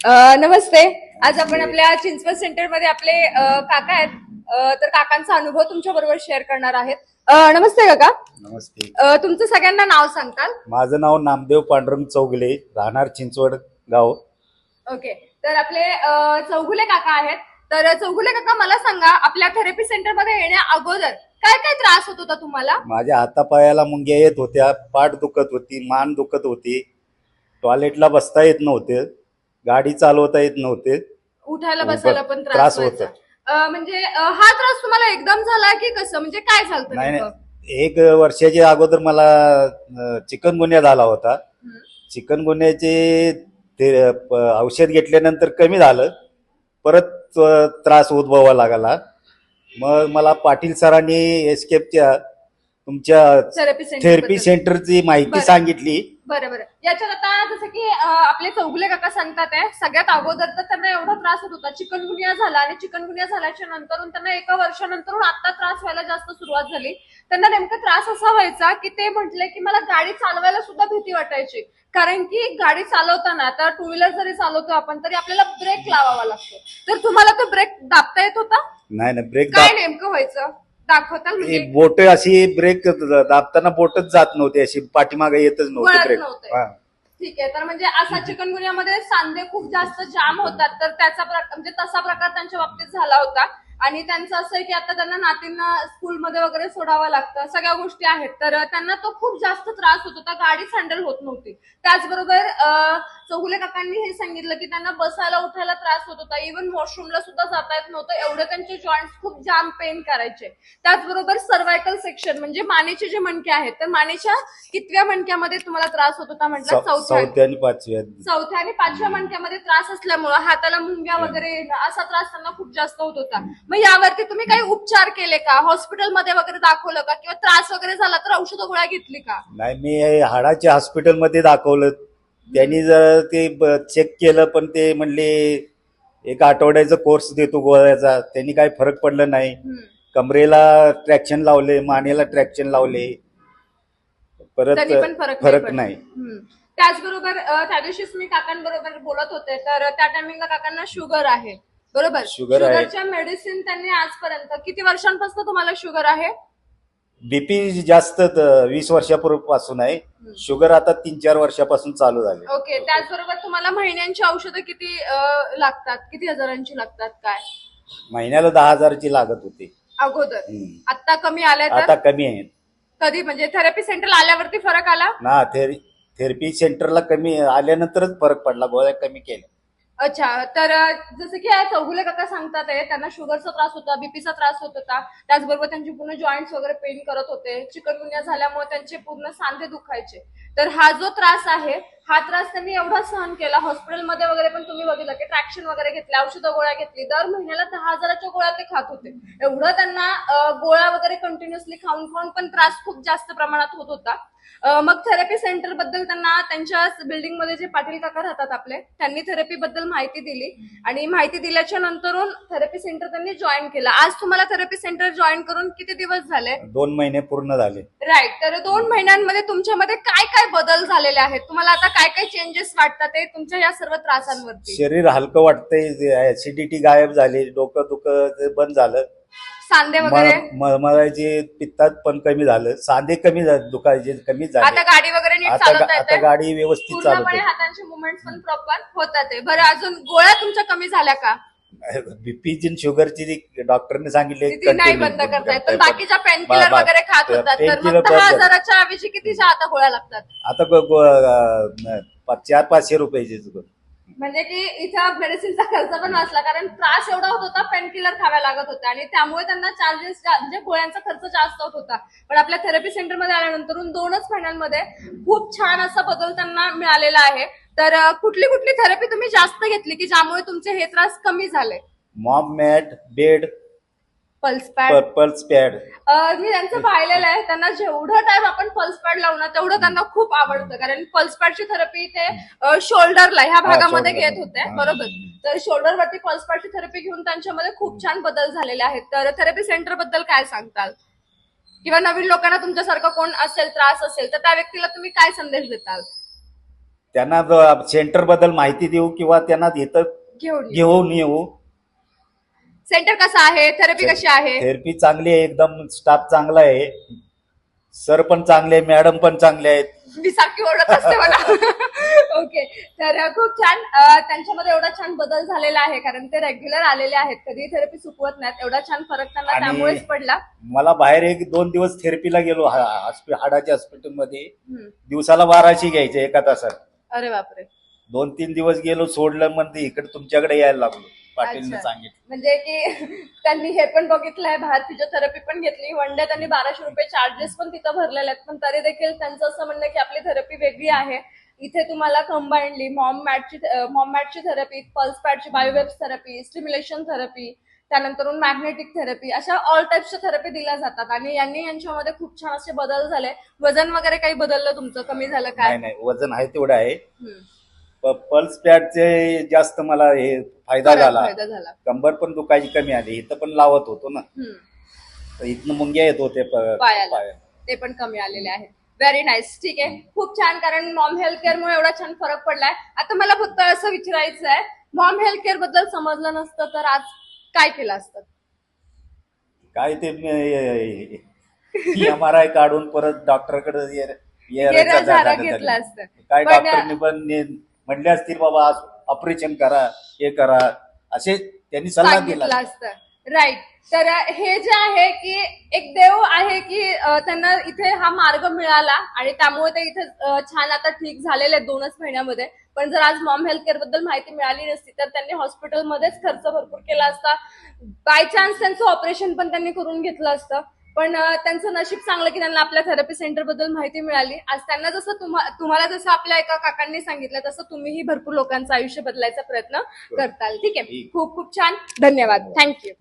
नमस्ते. आज आपण आपल्या चिंचवड सेंटर मध्ये आपले काका आहेत. तर काकांचा अनुभव तुमच्या बरोबर शेअर करणार आहेत. नमस्ते काका. नमस्ते. तुमचं सगळ्यांना नाव सांगताल? माझं नाव नामदेव पांडुरंग चौगुले, राहणार चिंचवड गाव. ओके. तर आपले चौगुले काका आहेत. तर चौगुले काका, मला सांगा, आपल्या थेरपी सेंटर मध्ये येण्या अगोदर काय काय त्रास होत होता तुम्हाला? माझ्या हातापायाला मुंग्या येत होत्या, पाठ दुखत होती, मान दुखत होती, टॉयलेटला बसता येत नव्हते, गाडी चालवता येत नव्हते, उठायला बसायला पण त्रास त्रास व्हायचा. होता. म्हणजे हा त्रास तुम्हाला एकदम झाला की कसं, म्हणजे काय झालं नाही नेमकं? नाही, 1 वर्षाच्या अगोदर मला चिकनगुन्या झाला होता. चिकनगुन्याचे ते औषध घेतल्यानंतर कमी झालं, परत त्रास उद्भवावा लागला. मग मला पाटील सरांनी एस्केपच्या तुमच्या थेरपी सेंटरची माहिती बरं. सांगितली. बरं बरं. याच्यात आता जसं की आपले चौगुले काका सांगतात आहे, सगळ्यात अगोदर तर त्यांना एवढा त्रास होत होता, चिकनगुनिया झाला, आणि चिकनगुनिया झाल्याच्या नंतर त्यांना 1 वर्षानंतर आता त्रास व्हायला जास्त सुरुवात झाली. त्यांना नेमका त्रास असा व्हायचा की ते म्हटले की मला गाडी चालवायला सुद्धा भीती वाटायची, कारण की गाडी चालवताना, तर टू व्हीलर जरी चालवतो आपण तरी आपल्याला ब्रेक लावावा लागतो. तर तुम्हाला तो ब्रेक दाबता येत होता? नाही नाही, ब्रेक काय नेमकं व्हायचं दाखवताल? म्हणजे बोट अशी ब्रेक दाबताना बोटच जात नव्हती, अशी पाठीमागे येतच नव्हती वळत ब्रेक. नव्हते. ठीक आहे. तर म्हणजे असा चिकनगुन्यामध्ये सांधे खूप जास्त जाम होतात, तर त्याचा म्हणजे तसा प्रकार त्यांच्या बाबतीत झाला होता. आणि त्यांचं असं आहे की आता त्यांना नातींना स्कूलमध्ये वगैरे सोडावं लागतं, सगळ्या गोष्टी आहेत, तर त्यांना तो खूप जास्त त्रास होत होता, गाडीच हँडल होत नव्हती. त्याचबरोबर चौगुले काकांनी हे सांगितलं की त्यांना बसायला उठायला त्रास होत होता, इव्हन वॉशरूमला सुद्धा जाता येत नव्हतं, एवढे त्यांचे जॉईंट्स खूप जाम पेन करायचे. त्याचबरोबर सर्वायकल सेक्शन म्हणजे मानेचे जे मणके आहेत, तर मानेच्या कितव्या मणक्यामध्ये तुम्हाला त्रास होत होता म्हटलं? चौथ्या आणि पाचव्या. चौथ्या आणि पाचव्या मणक्यामध्ये त्रास असल्यामुळे हाताला मुंग्या वगैरे येणं, असा त्रास त्यांना खूप जास्त होत होता. मग यावरती तुम्ही काही उपचार केले का? हॉस्पिटलमध्ये वगैरे दाखवलं का? किंवा त्रास वगैरे झाला तर औषध गोळ्या घेतली का? नाही, मी हाडाच्या हॉस्पिटलमध्ये दाखवलं. त्यांनी जर ते चेक केलं, पण ते म्हणले 1 आठवड्याचा कोर्स देतो गोळ्याचा. त्यांनी काही फरक पडला नाही. कमरेला ट्रॅक्शन लावले, मानेला ट्रॅक्शन लावले, परत पण फरक नाही. त्याचबरोबर त्या दिवशीच मी काकांबरोबर बोलत होते, तर त्या टायमिंगला काकांना शुगर आहे, बरोबर? शुगर आहे. शुगरच्या मेडिसिन त्यांनी आजपर्यंत किती वर्षांपासून तुम्हाला शुगर आहे? बीपी जास्त 20 वर्षापूर्वीपासून आहे. शुगर आता 3-4 वर्षापासून चालू झाले. ओके. त्याचबरोबर तुम्हाला महिन्यांची औषधं किती लागतात, किती हजारांची लागतात काय? महिन्याला 10,000ची लागत होती अगोदर. आता कमी आल्या आता तर? कमी आहे कधी, म्हणजे थेरपी सेंटरला आल्यावरती फरक आला ना. थेरपी सेंटरला कमी आल्यानंतरच फरक पडला, गोळ्या कमी केल्या. अच्छा. तर जसं की चौगुले काका सांगतात आहे, त्यांना शुगरचा त्रास होता, बीपीचा त्रास होत होता, त्याचबरोबर त्यांचे पूर्ण जॉईंट्स वगैरे पेन करत होते, चिकनगुन्या झाल्यामुळे त्यांचे पूर्ण सांधे दुखायचे. तर हा जो त्रास आहे, हा त्रास त्यांनी एवढा सहन केला. हॉस्पिटलमध्ये वगैरे पण तुम्ही बघितलं की ट्रॅक्शन वगैरे घेतले, औषधं गोळ्या घेतली, दर महिन्याला 10,000च्या गोळ्या ते खात होते. एवढं त्यांना गोळ्या वगैरे कंटिन्युअसली खाऊन खाऊन पण त्रास खूप जास्त प्रमाणात होत होता. मग थेरपी सेंटर बद्दल त्यांना त्यांच्या बिल्डिंग मध्ये जे पाटील काका राहतात आपले, त्यांनी थेरपी बद्दल माहिती दिली, आणि माहिती दिल्याच्या नंतरून थेरपी सेंटर त्यांनी जॉईन केलं. आज तुम्हाला थेरपी सेंटर जॉईन करून किती दिवस झाले? 2 महिने पूर्ण झाले. राईट. तर 2 महिन्यांमध्ये तुमच्यामध्ये काय काय बदल झालेले आहेत? तुम्हाला आता काय काय चेंजेस वाटतात ते तुमच्या या सर्व त्रासांवरती? शरीर हलकं वाटतंय, ऍसिडिटी गायब झाली, डोकं दुखत बंद झालं, सांधे वगैरे मळमळायचे, पित्तात पण कमी झालं, सांधे कमी झाले, दुखायचे कमी आता झाले. गाडी वगैरे नीट चालवता आता येते, गाडी व्यवस्थित पूर्णपणे चालवते. हातांचे मुवमेंट्स पण प्रॉपर होतात आहे. बरं, अजून गोळ्या तुमच्या कमी झाल्या का? बीपीची शुगरची डॉक्टरने सांगितले ती नाही बंद करतायत, पण बाकीच्या पेनकिलर वगैरे खात होतात, तर मग 10,000च्या ऐवजी कितीच्या आता गोळ्या लागतात? आता 400-500 रुपयाचे. म्हणजे की इथं मेडिसिनचा खर्च पण वाचला, कारण त्रास एवढा होत होता, पेनकिलर खाव्या लागत होत्या, आणि त्यामुळे त्यांना चार्जेस म्हणजे गोळ्यांचा खर्च जास्त होत होता. पण आपल्या थेरपी सेंटरमध्ये आल्यानंतर 2च महिन्यांमध्ये खूप छान असा बदल त्यांना मिळालेला आहे. तर कुठली कुठली थेरपी तुम्ही जास्त घेतली की ज्यामुळे तुमचे हे त्रास कमी झाले? Mom mat, bed, pulse pad. Pulse pad. मी त्यांचं पाहिलेलं आहे, त्यांना जेवढं टाइम आपण पल्स पॅड लावू ना तेवढं त्यांना खूप आवडतं, कारण पल्स पॅडची थेरपी ते शोल्डरला ह्या भागामध्ये घेत होते, बरोबर? तर शोल्डरवरती पल्स पॅडची थेरपी घेऊन त्यांच्यामध्ये खूप छान बदल झालेले आहेत. तर थेरपी सेंटर बद्दल काय सांगताल? किंवा नवीन लोकांना तुमच्यासारखं कोण असेल, त्रास असेल, तर त्या व्यक्तीला तुम्ही काय संदेश देताल? त्यांना सेंटर बद्दल माहिती देऊ किंवा त्यांना इथं घेऊन घेऊन येऊ. सेंटर कसं आहे, थेरपी कशी आहे? थेरपी चांगली आहे, एकदम स्टाफ चांगला आहे, सर पण चांगले आहे, मॅडम पण चांगले आहेत. मी सारखी ओरडत असते मला. ओके, तर खूप छान. त्यांच्यामध्ये एवडा छान बदल झालेला आहे, कारण ते रेग्युलर आलेले आहेत, कधी थेरपी चुकवत नाहीत. एवढा छान फरक त्यांना आणि त्यामुळेच पडला. मला बाहेर 1-2 दिवस थेरपीला गेलो हाडाच्या हॉस्पिटलमध्ये, हम्म. दिवसाला 1200 घ्यायचे एका तासात. अरे बापरे. 2-3 दिवस गेलो, सोडलं, म्हणते इकडे तुमच्याकडे यायला लागलो. पाटीलने अच्छा. सांगितलं. म्हणजे की त्यांनी हे पण बघितलंय, बाहेर फिजिओथेरपी पण घेतली, वन डे त्यांनी 1200 रुपये चार्जेस पण तिथं भरलेले आहेत, पण तरी देखील त्यांचं असं म्हणणं आहे की आपली थेरपी वेगळी आहे. इथे तुम्हाला कंबाईंडली मॉम मॅटची थेरपी, पल्स पॅडची, बायोवेव्स थेरपी, स्टिम्युलेशन थेरपी, त्यानंतर मॅग्नेटिक थेरपी, अशा ऑल टाइप्सच्या थेरपी दिल्या जातात. आणि यांच्यामध्ये खूप छान असे बदल झाले. वजन वगैरे काही बदललं तुमचं, कमी झालं काय? नाही नाही, वजन आहे तेवढं आहे. हम्म. पल्स पॅडचे जास्त मला हे फायदा झाला. फायदा झाला. कंबर पण दुखायची कमी आली. इथं पण लावत होतो ना, हम्म. तर इथनं मुंग्या येत होते पायाला. ते पण कमी आलेले आहेत. Very nice. ठीक आहे, खूप छान. कारण मॉम हेल्थ केअरमुळे एवढा छान फरक पडलाय. आता मला फक्त असं विचारायचं आहे, मॉम हेल्थ केअर बद्दल समजलं नसतं तर आज काय केलं असतं? काय ते MRI काढून परत डॉक्टरकडे घेतलं असतं. काय पण- डॉक्टरनी पण म्हणले असतील बाबा आज ऑपरेशन करा, हे करा, असे त्यांनी सल्ला दिला. सांगितलं असतं. राईट. तर हे जे आहे की एक देव आहे की त्यांना इथे हा मार्ग मिळाला आणि त्यामुळे ते इथे छान आता ठीक झालेले आहेत 2च महिन्यामध्ये. पण जर आज मॉम हेल्थ केअर बद्दल माहिती मिळाली नसती तर त्यांनी हॉस्पिटलमध्येच खर्च भरपूर केला असता. बाय चान्स त्यांचं ऑपरेशन पण त्यांनी करून घेतलं असतं. पण त्यांचं नशीब चांगलं की त्यांना आपल्या थेरपी सेंटर बद्दल माहिती मिळाली. आज त्यांना जसं तुम्हाला जसं आपल्या एका काकांनी सांगितलं तसं तुम्हीही भरपूर लोकांचं आयुष्य बदलायचा प्रयत्न करताल. ठीक आहे, खूप खूप छान. धन्यवाद. थँक्यू.